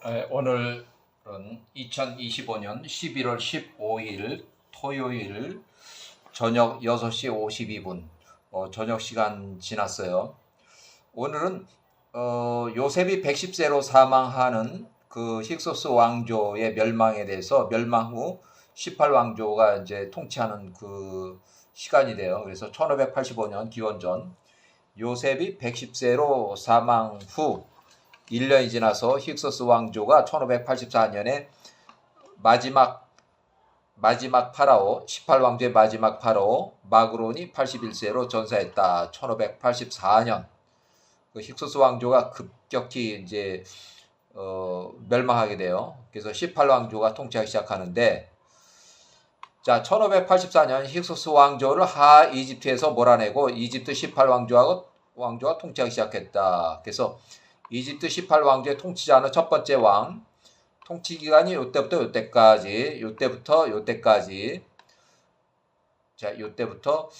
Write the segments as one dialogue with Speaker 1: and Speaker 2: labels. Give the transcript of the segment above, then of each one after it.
Speaker 1: 오늘은 2025년 11월 15일 토요일 저녁 6시 52분 저녁 시간 지났어요. 오늘은 요셉이 110세로 사망하는 그 힉소스 왕조의 멸망에 대해서 멸망 후 18왕조가 이제 통치하는 그 시간이 돼요. 그래서 1585년 기원전 요셉이 110세로 사망 후 1년이 지나서 힉소스 왕조가 1584년에 마지막 파라오, 18왕조의 마지막 파라오 마그론이 81세로 전사했다. 1584년 그 힉소스 왕조가 급격히 이제 멸망하게 돼요. 그래서 18왕조가 통치하기 시작하는데, 자, 1584년 힉소스 왕조를 하 이집트에서 몰아내고 이집트 18왕조가 통치하기 시작했다. 그래서 이집트 18왕조의 통치자는 첫 번째 왕, 통치 기간이 요때부터 요때까지. 자, 요때부터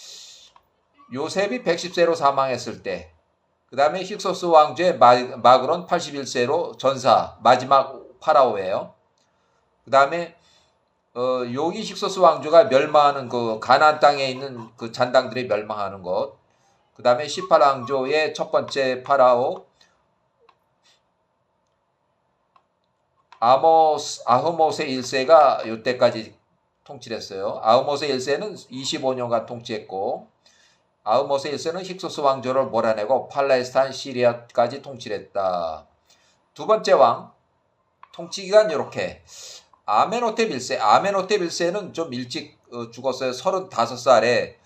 Speaker 1: 요셉이 110세로 사망했을 때, 그 다음에 힉소스 왕조의 마그론 81세로 전사, 마지막 파라오예요. 그 다음에 여기 힉소스 왕조가 멸망하는 그 가나안 땅에 있는 그 잔당들이 멸망하는 것. 그 다음에 18왕조의 첫 번째 파라오 아흐모세 1세가 이때까지 통치를 했어요. 아흐모세 1세는 25년간 통치했고, 아흐모세 1세는 힉소스 왕조를 몰아내고 팔레스타인 시리아까지 통치를 했다. 두 번째 왕, 통치기간 이렇게. 아멘호텝 1세는 좀 일찍 죽었어요. 35살에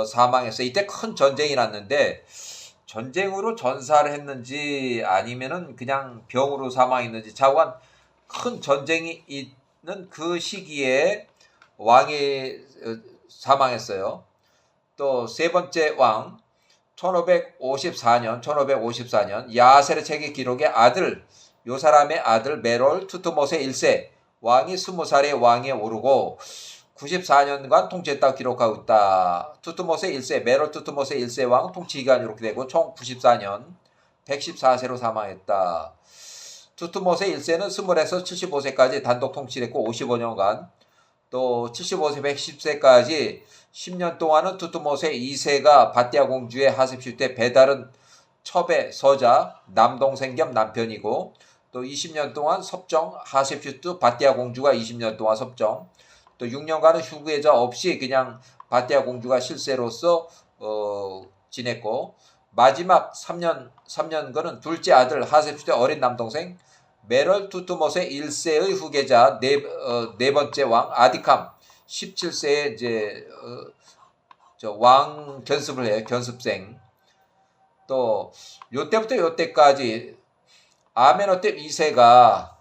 Speaker 1: 사망했어요. 이때 큰 전쟁이 났는데, 전쟁으로 전사를 했는지 아니면은 그냥 병으로 사망했는지 자관 큰 전쟁이 있는 그 시기에 왕이 사망했어요. 또 세 번째 왕 1554년 야세르 책의 기록에 요 사람의 아들 메롤 투트모세 1세 왕이 20살에 왕에 오르고 94년간 통치했다고 기록하고 있다. 메롤 투트모세 1세 왕 통치기간이 이렇게 되고 총 94년 114세로 사망했다. 투트모세 1세는 20에서 75세까지 단독 통치를 했고 55년간, 또 75세 110세까지 10년 동안은 투트모세 2세가 바띠아 공주의 하셉슈 때 배다른 첩의 서자 남동생 겸 남편이고, 또 20년 동안 섭정 하셉슈트 바띠아 공주가 20년 동안 섭정, 또 6년간은 후계자 없이 그냥 바띠아 공주가 실세로서 지냈고, 마지막 3년간은 둘째 아들 하셉슈트의 어린 남동생 메럴 투트모세 1세의 후계자 네 번째 왕 아디캄 17세에 이제 왕 견습을 해요. 견습생. 또 요때부터 요때까지 아멘호텝 2세가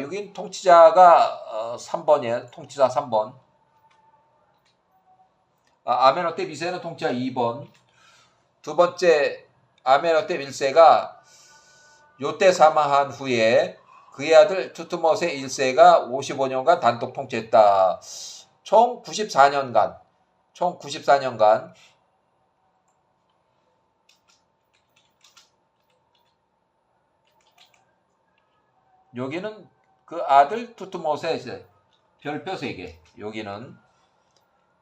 Speaker 1: 여긴 통치자가 3번이에요. 통치자 3번. 아멘호텝 2세는 통치자 2번. 두 번째 아멘호텝 1세가 요때 사망한 후에 그의 아들 투트모세 1세가 55년간 단독 통치했다. 총 94년간 여기는 그 아들 투트모세 1세 별표 3개. 여기는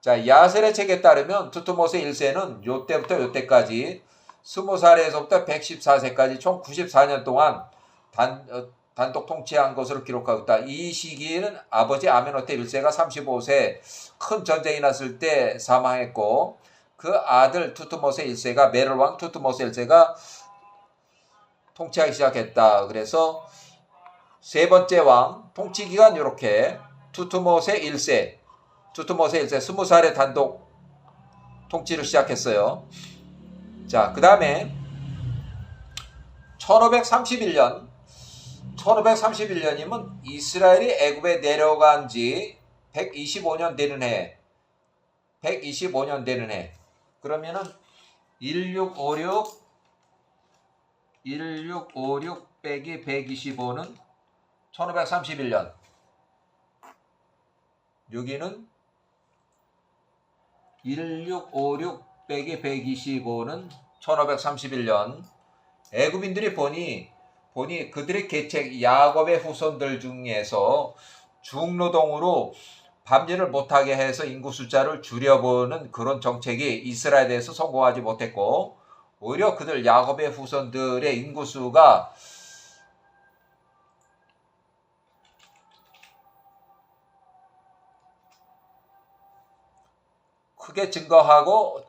Speaker 1: 자, 야셀의 책에 따르면 투트모세 1세는 요때부터 요때까지 20살에서부터 114세까지 총 94년 동안 단독 통치한 것으로 기록하고 있다. 이 시기에는 아버지 아멘호텝 1세가 35세 큰 전쟁이 났을 때 사망했고, 그 아들 투트모세 1세가 메롤 왕 투트모세 1세가 통치하기 시작했다. 그래서 세 번째 왕 통치 기간 이렇게 투트모세 1세 20살에 단독 통치를 시작했어요. 자, 그 다음에 1531년이면 이스라엘이 애굽에 내려간 지 125년 되는 해. 그러면은 1656 빼기 125는 1531년. 여기는 1656 빼기 125는 1531년. 애굽인들이 보니 보니 그들의 계책 야곱의 후손들 중에서 중노동으로 밤일을 못하게 해서 인구 숫자를 줄여보는 그런 정책이 이스라엘에서 성공하지 못했고, 오히려 그들 야곱의 후손들의 인구수가 크게 증거하고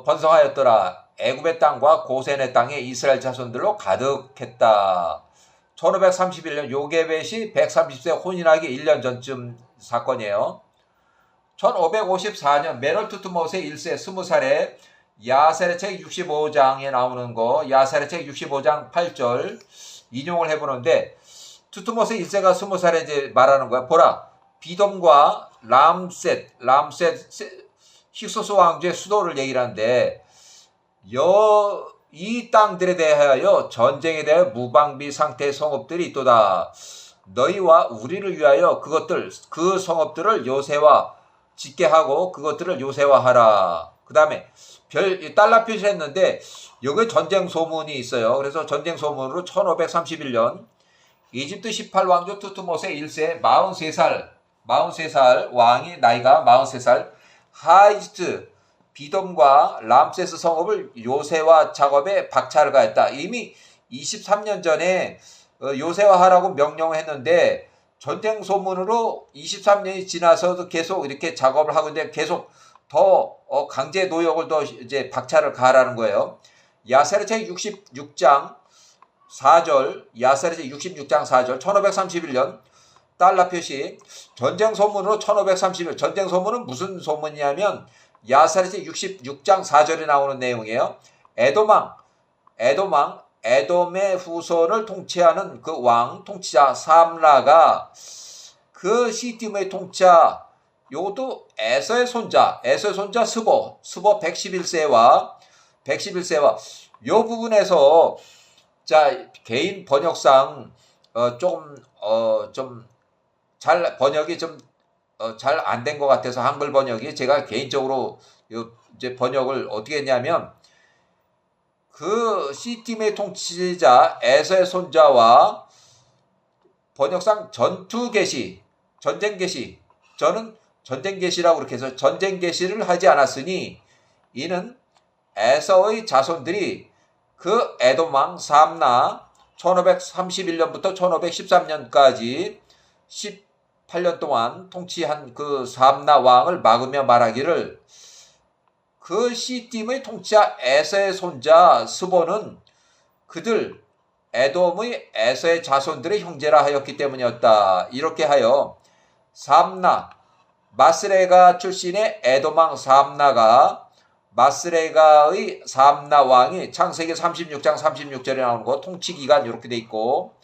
Speaker 1: 번성하였더라. 애굽의 땅과 고센의 땅에 이스라엘 자손들로 가득했다. 1531년 요게벳이 130세 혼인하기 1년 전쯤 사건이에요. 1554년 메롤 투트모세 1세 20살에 야셀의 책 65장에 나오는 거, 야셀의 책 65장 8절 인용을 해보는데, 투트모세 1세가 20살에 이제 말하는 거야. 보라, 비돔과 람셋 힉소스 왕조의 수도를 얘기를 하는데, 이 땅들에 대하여 전쟁에 대하여 무방비 상태의 성읍들이 있도다. 너희와 우리를 위하여 그 성읍들을 요새화 짓게 하고 그것들을 요새화하라. 그 다음에 달러 표시를 했는데 여기 전쟁 소문이 있어요. 그래서 전쟁 소문으로 1531년 이집트 18왕조 투트모세 1세 43살 왕이 나이가 43살 하이지트 비돔과 람세스 성읍을 요새화 작업에 박차를 가했다. 이미 23년 전에 요새화하라고 명령을 했는데 전쟁 소문으로 23년이 지나서도 계속 이렇게 작업을 하고 있는데 계속 더 강제 노역을 더 이제 박차를 가하라는 거예요. 야세르책 66장 4절, 야세르책 66장 4절, 1531년 달러 표시 전쟁 소문으로 1531년 전쟁 소문은 무슨 소문이냐면 야세르책 66장 4절에 나오는 내용이에요. 에돔의 후손을 통치하는 그 왕 통치자 삼라가 그 시팀의 통치자 요것도 에서의 손자 스보 111세와 요 부분에서 자 개인 번역상 좀 잘 번역이 좀 잘 안 된 것 같아서 한글 번역이 제가 개인적으로 이제 번역을 어떻게 했냐면 그 시팀의 통치자 에서의 손자와 번역상 전쟁 계시 저는 전쟁 계시라고 그렇게 해서 전쟁 계시를 하지 않았으니 이는 에서의 자손들이 그 에돔 왕 삼나 1531년부터 1513년까지 18년 동안 통치한 그 삼나 왕을 막으며 말하기를 그 시팀의 통치자 에서의 손자 스보는 그들 에돔의 에서의 자손들의 형제라 하였기 때문이었다. 이렇게 하여 삼나 마스레가 출신의 에돔 왕 삼나가 마스레가의 삼나 왕이 창세기 36장 36절에 나오는 거 통치기간 이렇게 돼 있고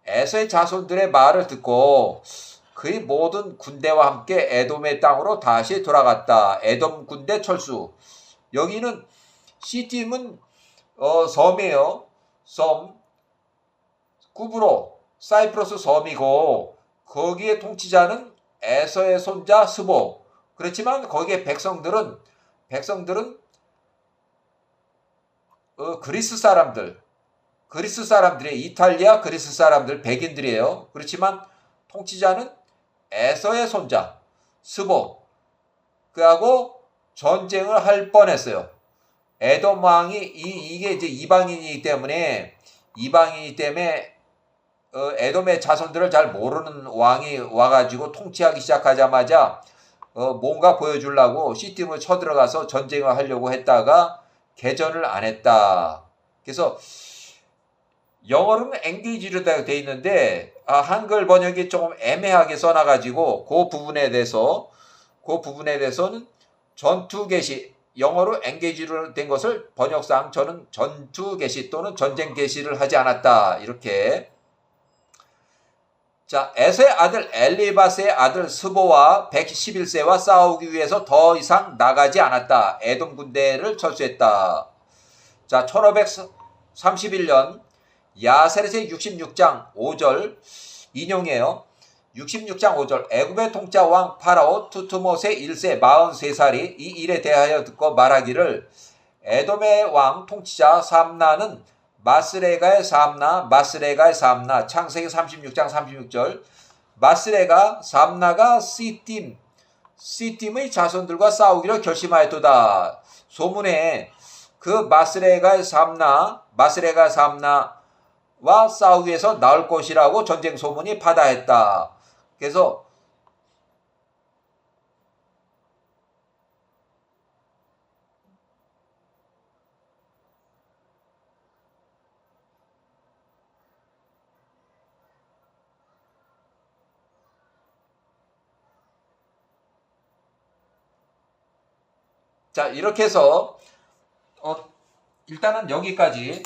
Speaker 1: 에서의 자손들의 말을 듣고 그의 모든 군대와 함께 에돔의 땅으로 다시 돌아갔다. 에돔 군대 철수. 여기는 시팀은 섬이에요. 섬. 구브로 사이프러스 섬이고 거기에 통치자는 에서의 손자 스보. 그렇지만 거기에 백성들은 그리스 사람들이 이탈리아 그리스 사람들 백인들이에요. 그렇지만 통치자는 에서의 손자 스보 그하고 전쟁을 할 뻔했어요. 에돔 왕이 이게 이제 이방인이기 때문에 에돔의 자손들을 잘 모르는 왕이 와가지고 통치하기 시작하자마자 뭔가 보여주려고 시팀을 쳐들어가서 전쟁을 하려고 했다가 개전을 안 했다. 그래서 영어로는 engage로 되어 있는데 한글 번역이 조금 애매하게 써놔가지고 그 부분에 대해서는 전투 개시 영어로 engage로 된 것을 번역상 저는 전투 개시 또는 전쟁 개시를 하지 않았다. 이렇게. 자, 에서의 아들 엘리바스의 아들 스보와 111세와 싸우기 위해서 더 이상 나가지 않았다. 에돔 군대를 철수했다. 자, 1531년 야세르책 66장 5절 인용해요. 66장 5절 애굽의 통치자 왕 파라오 투트모세 1세 43살이 이 일에 대하여 듣고 말하기를 에돔의 왕 통치자 삼나는 마스레가의 삼나 창세기 36장 36절 마스레가 삼나가 시팀의 자손들과 싸우기로 결심하였도다. 소문에 그 마스레가 삼나와 싸우기 위해서 나올 것이라고 전쟁 소문이 파다했다. 그래서 자, 이렇게 해서 일단은 여기까지